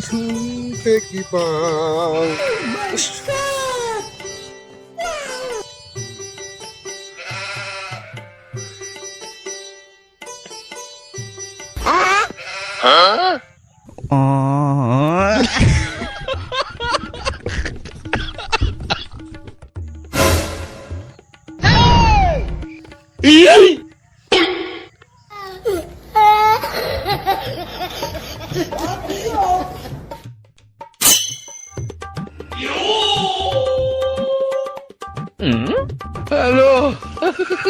শুনতে কি পাও?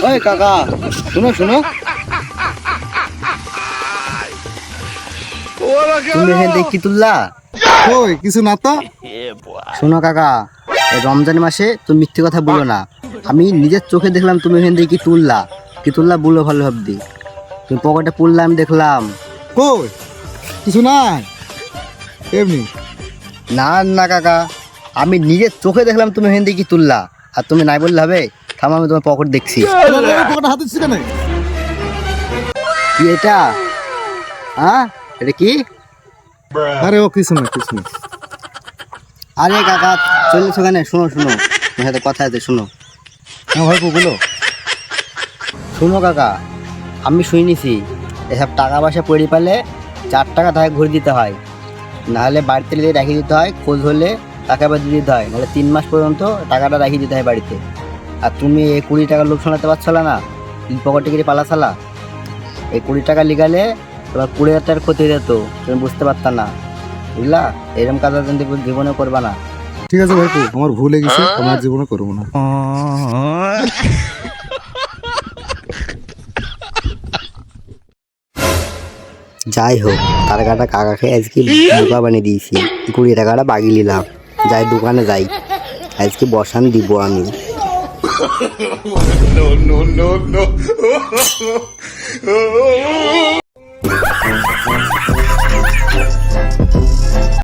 ওই কাকা, শুনো শুনো, তুমি এখান থেকে কি তুললা? ওই কিছু না তো। শোনো কাকা, এই রমজান মাসে তুমি মিথ্যে কথা বলো না। আমি নিজের চোখে দেখলাম তুমি এখান থেকে কি তুললা বলো ভালো ভাবদি। তুমি পকেটে পুরলা আমি দেখলাম। কই কিছু নাই, এমনি। না না কাকা, আমি নিজের চোখে দেখলাম তুমি এখান থেকে কি তুললা, আর তুমি নাই বললে হবে? থামো, আমি তোমার পকেট দেখছি। পকেটে হাত দিচ্ছি কেন? কি এটা? হ্যাঁ, এটা কি? আরে ও কিছু না, কিছু না। আরে কাকা চলেছো কেন? শোনো শোনো, তোমার সাথে কথা আছে, শোনো। হ্যাঁ ভাইপো বলো। শোনো কাকা, আমি শুনেছি এসব টাকা পয়সা পড়ে পেলে 4 টাকা তাকে ঘুরে দিতে হয়, নাহলে বাড়িতে নিয়ে রেখে দিতে হয়, খোঁজ হলে টাকা আবার দিয়ে দিতে হয়, নাহলে 3 মাস পর্যন্ত টাকাটা রেখে দিতে হয় বাড়িতে। আর তুমি এই 20 টাকার লোক শোনাতে পারছলা না, পকেটে গিয়ে পালাছালা। এই 20 টাকা লিগালে তোমার 20,000 টাকার ক্ষতি হয়ে যেত, তুমি বুঝতে পারতা না, বুঝলা? এরকম কাজ আর কিন্তু জীবনে করবা না। ঠিক আছে ভাইপো, আমার ভুল হয়ে গেছে, আমার জীবনে করবো না। যাই হোক, তার কাটা কাকাকে আজকে বোকা বানিয়ে দিয়েছি, 20 টাকাটা বাগিয়ে নিলাম। যাই দোকানে যাই, আজকে বসান দিব আমি। No, no, no, no.